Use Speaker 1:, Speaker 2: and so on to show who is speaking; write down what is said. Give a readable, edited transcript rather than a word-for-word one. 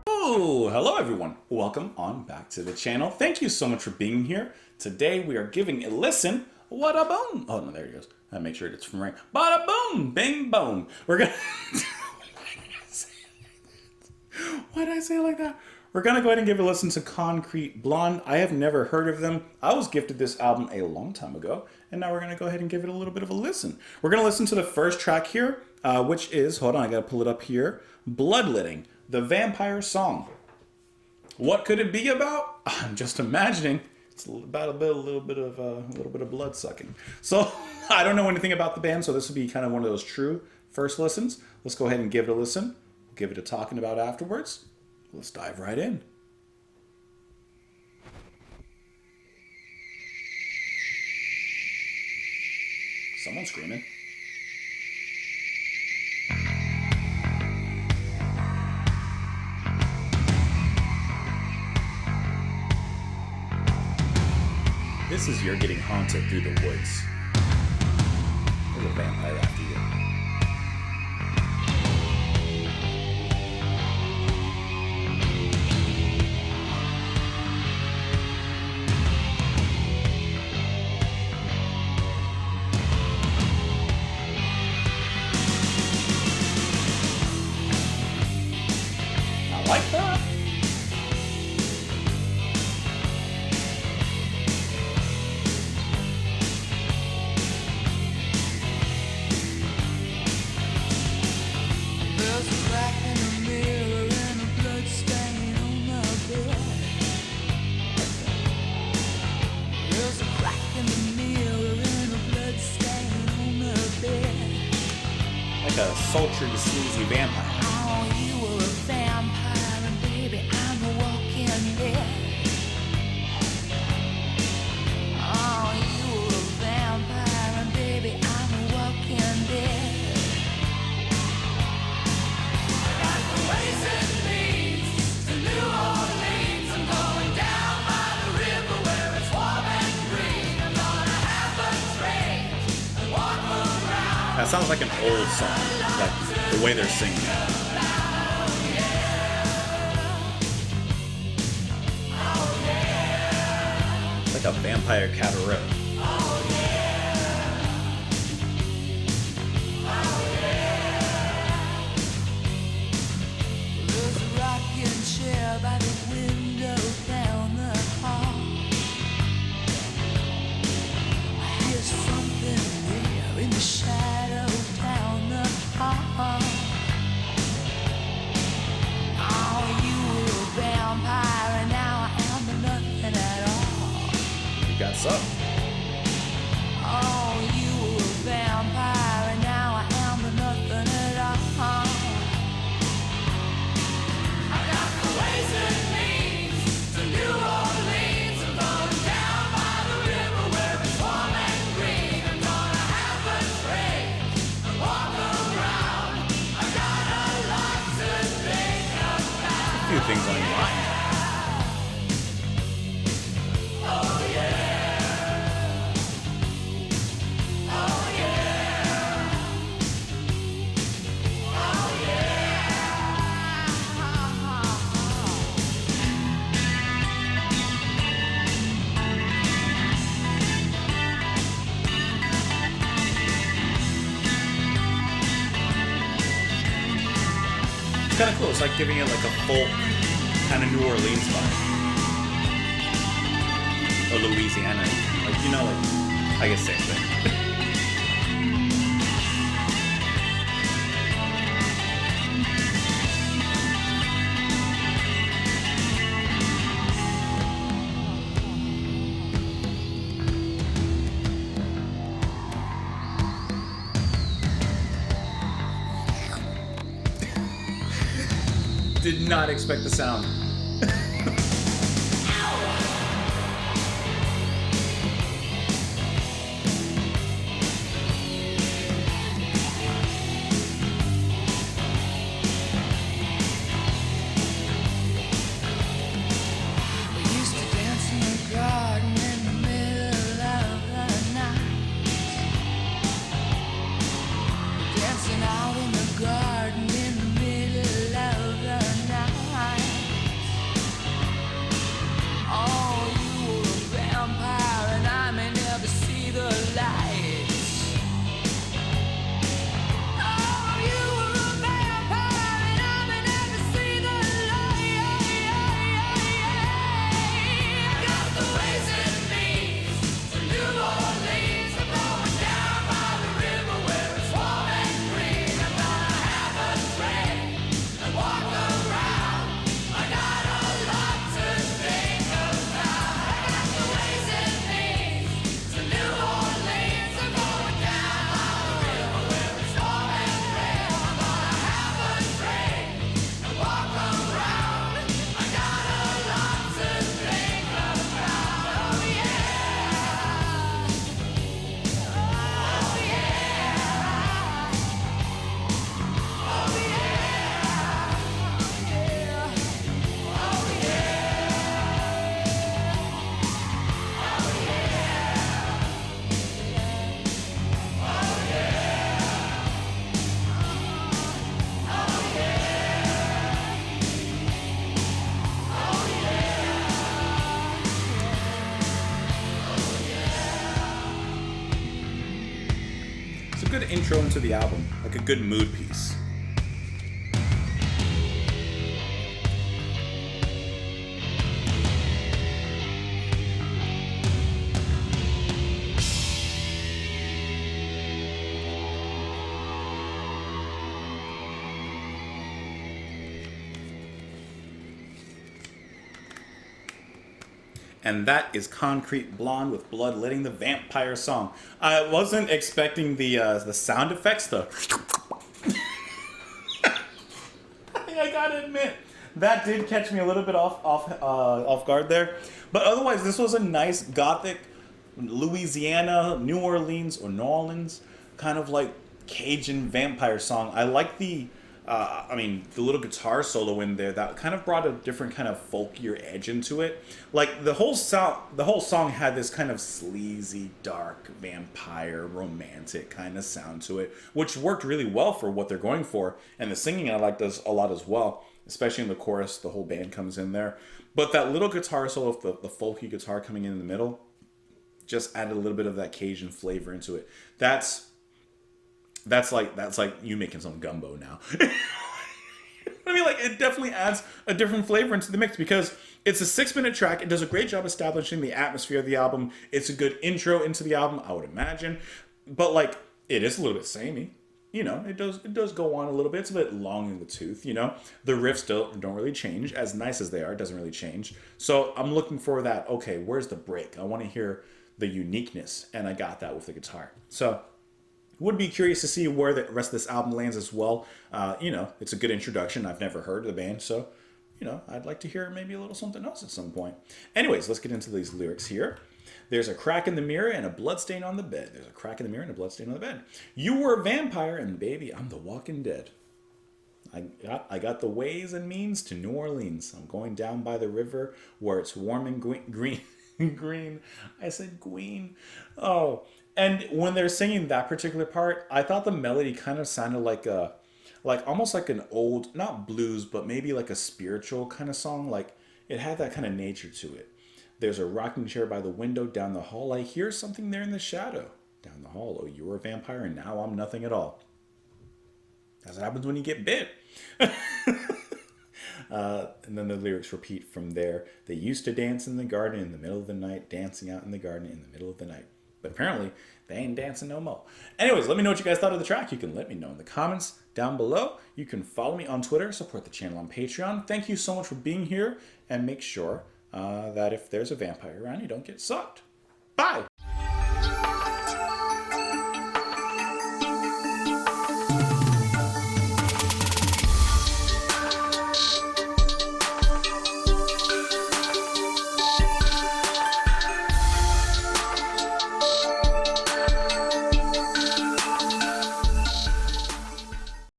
Speaker 1: Oh, hello everyone. Welcome on back to the channel. Thank you so much for being here. Today we are giving a listen. Wada boom. Oh no, there he goes. I make sure it's from right. Bada boom, bing boom. We're gonna. Why did I say it like that? We're gonna go ahead and give a listen to Concrete Blonde. I have never heard of them. I was gifted this album a long time ago, and now we're gonna go ahead and give it a little bit of a listen. We're gonna listen to the first track here, which is, hold on, I gotta pull it up here. Bloodletting, the vampire song. What could it be about? I'm just imagining it's about a little bit of blood sucking. So I don't know anything about the band, so this would be kind of one of those true first listens. Let's go ahead and give it a listen. We'll give it a talking about afterwards. Let's dive right in. Someone's screaming. This is you're getting haunted through the woods. There's a vampire after you. I like that. Like a sultry, sleazy vampire.
Speaker 2: Oh, you were a vampire, and baby, I'm a walking dead. Oh, you were a vampire, and baby, I'm a walking dead. I got the ways it leads to New Orleans. I'm going down by the river where it's warm and green. I'm gonna have a drink and walk around.
Speaker 1: That sounds like an old song, like the way they're singing it. It's like a vampire cabaret.
Speaker 2: There's a rocking chair by the window down the hall. I hear something there in the shadow down the hall. Oh, you were a vampire, and now I am nothing at all.
Speaker 1: You got some.
Speaker 2: Oh, you were a vampire, and now I am nothing at all. I got the ways it leads to New Orleans. I'm going down by the river where it's warm and green. I'm gonna have a drink and walk around. I got a lot to think about.
Speaker 1: A few things on your mind.
Speaker 2: Oh yeah. Oh yeah. Oh yeah.
Speaker 1: It's kind of cool. It's like giving it like a folk kind of New Orleans vibe. Or Louisiana. Like, you know, like, I guess same thing. Did not expect the sound.
Speaker 2: dancing out in the garden in the middle of the night. Oh, you were a vampire and I may never see the lights. Oh, you were a vampire and I may never see the light. I got the ways and means to New Orleans. I'm going down by the river where it's warm and green. I'm gonna have a drink and walk around. I got a lot to think about. I got the ways and means to New Orleans. I'm going down by the river where it's warm and green. I'm gonna have a drink and walk around. I got a lot to think about. Oh yeah. Oh yeah. Oh yeah. Oh
Speaker 1: It's a good intro into the album, like a good mood piece. And that is Concrete Blonde with Bloodletting, the vampire song. I wasn't expecting the sound effects, though. I gotta admit, that did catch me a little bit off guard there. But otherwise, this was a nice gothic Louisiana, New Orleans, or New Orleans kind of like Cajun vampire song. I like the little guitar solo in there that kind of brought a different kind of folkier edge into it. Like the whole song had this kind of sleazy, dark, vampire, romantic kind of sound to it, which worked really well for what they're going for. And the singing I liked a lot as well, especially in the chorus. The whole band comes in there, but that little guitar solo of the folky guitar coming in the middle just added a little bit of that Cajun flavor into it. That's like you making some gumbo now. I mean, like, it definitely adds a different flavor into the mix because it's a 6-minute track. It does a great job establishing the atmosphere of the album. It's a good intro into the album, I would imagine. But, like, it is a little bit samey. You know, it does go on a little bit. It's a bit long in the tooth, you know. The riffs don't really change. As nice as they are, it doesn't really change. So I'm looking for that, okay, where's the break? I want to hear the uniqueness, and I got that with the guitar. So would be curious to see where the rest of this album lands as well. You know, it's a good introduction. I've never heard of the band, so, you know, I'd like to hear maybe a little something else at some point. Anyways, let's get into these lyrics here. There's a crack in the mirror and a bloodstain on the bed. There's a crack in the mirror and a bloodstain on the bed. You were a vampire, and baby, I'm the walking dead. I got the ways and means to New Orleans. I'm going down by the river where it's warm and green. Green. I said green. Oh. And when they're singing that particular part, I thought the melody kind of sounded like almost like an old, not blues, but maybe like a spiritual kind of song. Like it had that kind of nature to it. There's a rocking chair by the window down the hall. I hear something there in the shadow. Down the hall, oh, you were a vampire and now I'm nothing at all. That's what happens when you get bit. And then the lyrics repeat from there. They used to dance in the garden in the middle of the night, dancing out in the garden in the middle of the night. But apparently, they ain't dancing no more. Anyways, let me know what you guys thought of the track. You can let me know in the comments down below. You can follow me on Twitter, support the channel on Patreon. Thank you so much for being here, and make sure that if there's a vampire around, you don't get sucked. Bye!